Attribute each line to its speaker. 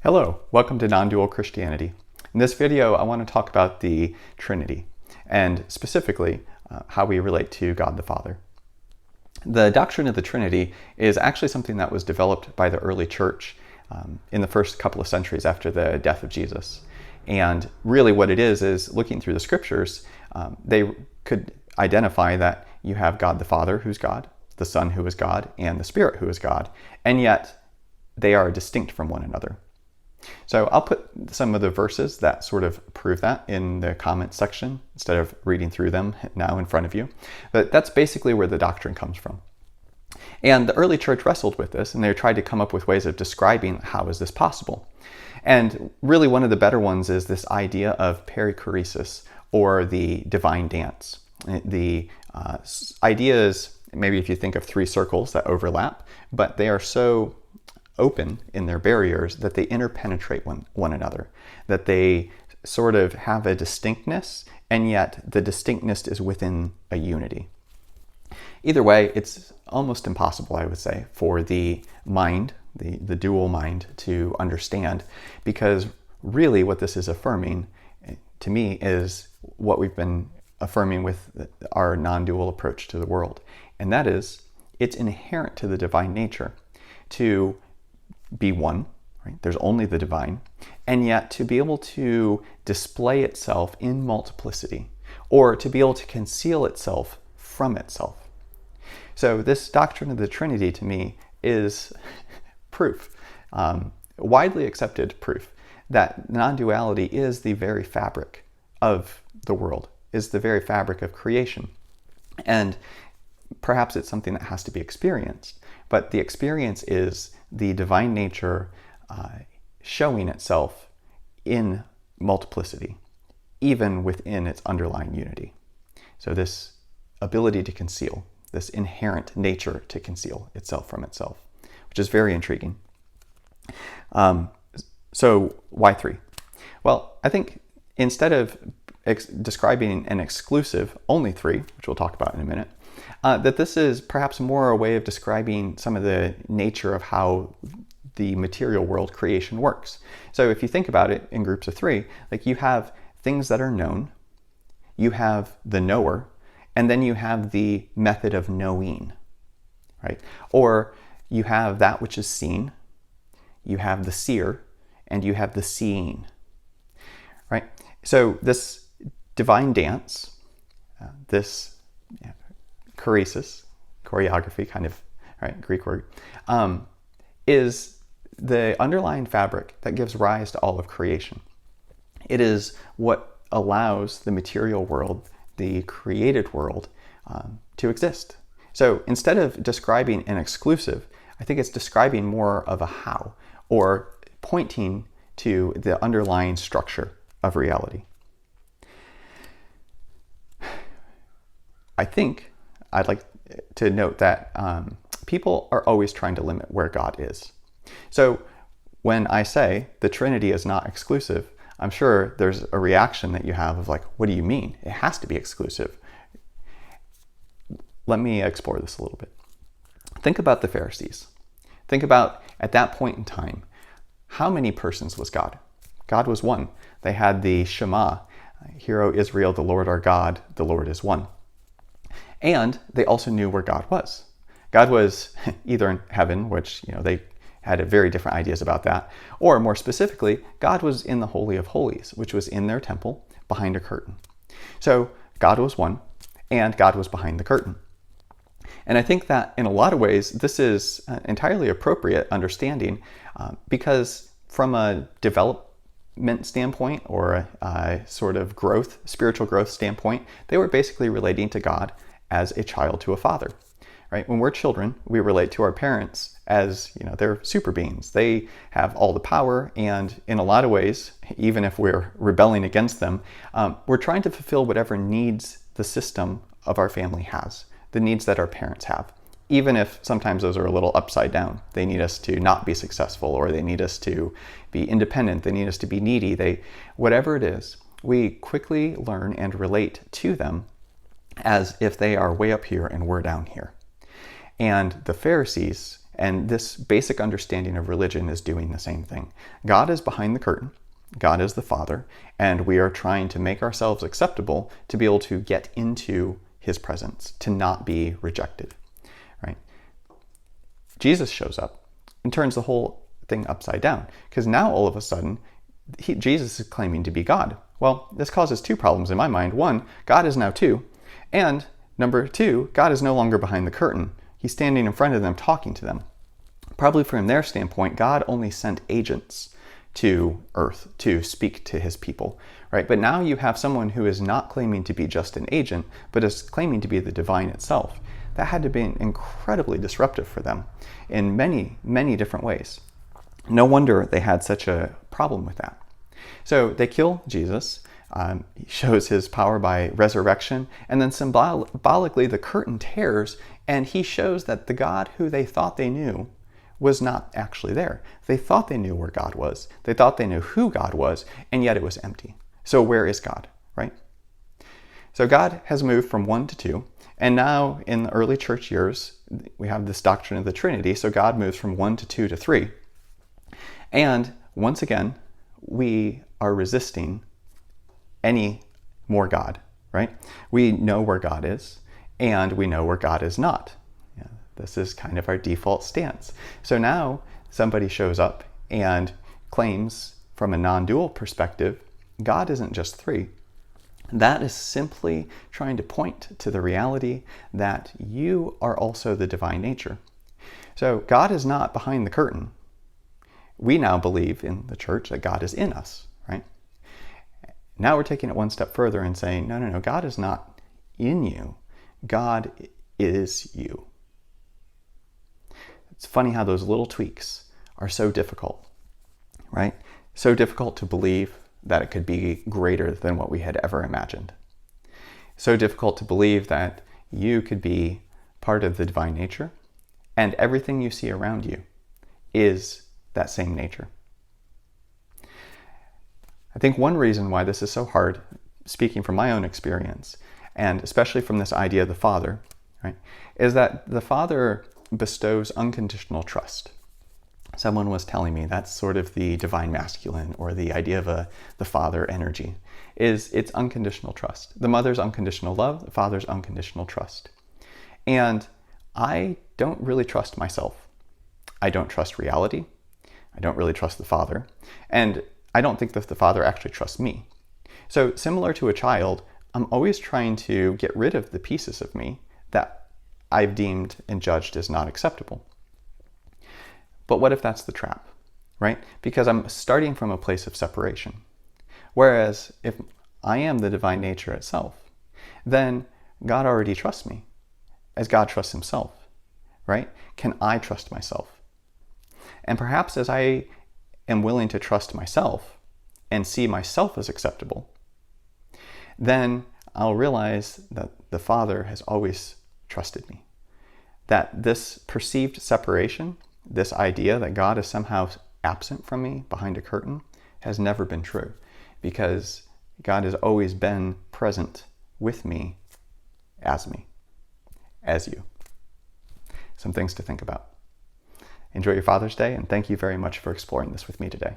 Speaker 1: Hello, welcome to Non-Dual Christianity. In this video, I want to talk about the Trinity, and specifically, how we relate to God the Father. The doctrine of the Trinity is actually something that was developed by the early church in the first couple of centuries after the death of Jesus. And really what it is looking through the scriptures, they could identify that you have God the Father, who's God, the Son, who is God, and the Spirit, who is God, and yet they are distinct from one another. So I'll put some of the verses that sort of prove that in the comments section instead of reading through them now in front of you. But that's basically where the doctrine comes from. And the early church wrestled with this, and they tried to come up with ways of describing how is this possible. And really one of the better ones is this idea of perichoresis, or the divine dance. The idea is, maybe if you think of three circles that overlap, but they are so open in their barriers that they interpenetrate one another, that they sort of have a distinctness, and yet the distinctness is within a unity. Either way, it's almost impossible, I would say, for the mind, the dual mind, to understand, because really what this is affirming to me is what we've been affirming with our non-dual approach to the world, and that is it's inherent to the divine nature to be one, right? There's only the divine, and yet to be able to display itself in multiplicity, or to be able to conceal itself from itself. So this doctrine of the Trinity to me is proof, widely accepted proof, that non-duality is the very fabric of the world, is the very fabric of creation. And perhaps it's something that has to be experienced, but the experience is the divine nature showing itself in multiplicity, even within its underlying unity. So this ability to conceal, this inherent nature to conceal itself from itself, which is very intriguing. So why three? Well, I think instead of describing an exclusive only three, which we'll talk about in a minute, that this is perhaps more a way of describing some of the nature of how the material world creation works. So if you think about it in groups of three, like you have things that are known, you have the knower, and then you have the method of knowing, right? Or you have that which is seen, you have the seer, and you have the seeing, right? So this divine dance, this choreography, kind of, right, Greek word, is the underlying fabric that gives rise to all of creation. It is what allows the material world, the created world, to exist. So instead of describing an exclusive, I think it's describing more of a how, or pointing to the underlying structure of reality. I think I'd like to note that people are always trying to limit where God is. So when I say the Trinity is not exclusive, I'm sure there's a reaction that you have of like, what do you mean? It has to be exclusive. Let me explore this a little bit. Think about the Pharisees. Think about, at that point in time, how many persons was God? God was one. They had the Shema, Hear, O Israel, the Lord our God, the Lord is one. And they also knew where God was. God was either in heaven, which, they had very different ideas about that, or more specifically, God was in the Holy of Holies, which was in their temple behind a curtain. So God was one, and God was behind the curtain. And I think that in a lot of ways, this is an entirely appropriate understanding because from a development standpoint, or a sort of growth, spiritual growth standpoint, they were basically relating to God as a child to a father, right? When we're children, we relate to our parents as, they're super beings. They have all the power, and in a lot of ways, even if we're rebelling against them, we're trying to fulfill whatever needs the system of our family has, the needs that our parents have, even if sometimes those are a little upside down. They need us to not be successful, or they need us to be independent, they need us to be needy, whatever it is, we quickly learn and relate to them as if they are way up here and we're down here. And the Pharisees And this basic understanding of religion is doing the same thing. God is behind the curtain. God is the Father, and we are trying to make ourselves acceptable to be able to get into his presence, to not be rejected, right? Jesus shows up and turns the whole thing upside down, because now all of a sudden, Jesus is claiming to be God. Well, this causes two problems in my mind. One, God is now two, and number two, God is no longer behind the curtain. He's standing in front of them, talking to them. Probably from their standpoint, God only sent agents to earth to speak to his people, right? But now you have someone who is not claiming to be just an agent, but is claiming to be the divine itself. That had to be incredibly disruptive for them in many, many different ways. No wonder they had such a problem with that. So they kill Jesus. He shows his power by resurrection, and then symbolically the curtain tears, and he shows that the God who they thought they knew was not actually there. They thought they knew where God was. They thought they knew who God was, and yet it was empty. So where is God, right? So God has moved from one to two, and now in the early church years, we have this doctrine of the Trinity, so God moves from one to two to three. And once again, we are resisting any more God, right? We know where God is, and we know where God is not. Yeah, this is kind of our default stance. So now somebody shows up and claims from a non-dual perspective, God isn't just three. That is simply trying to point to the reality that you are also the divine nature. So God is not behind the curtain. We now believe in the church that God is in us, right? Now we're taking it one step further and saying, no, God is not in you. God is you. It's funny how those little tweaks are so difficult, right? So difficult to believe that it could be greater than what we had ever imagined. So difficult to believe that you could be part of the divine nature, and everything you see around you is that same nature. I think one reason why this is so hard, speaking from my own experience, and especially from this idea of the Father, right, is that the Father bestows unconditional trust. Someone was telling me that's sort of the divine masculine, or the idea of the Father energy, is it's unconditional trust. The mother's unconditional love, the Father's unconditional trust. And I don't really trust myself. I don't trust reality. I don't really trust the Father. And I don't think that the Father actually trusts me. So similar to a child, I'm always trying to get rid of the pieces of me that I've deemed and judged as not acceptable. But what if that's the trap, right? Because I'm starting from a place of separation. Whereas if I am the divine nature itself, then God already trusts me as God trusts himself, right? Can I trust myself? And perhaps as I am willing to trust myself and see myself as acceptable, then I'll realize that the Father has always trusted me. That this perceived separation, this idea that God is somehow absent from me behind a curtain, has never been true, because God has always been present with me, as you. Some things to think about. Enjoy your Father's Day, and thank you very much for exploring this with me today.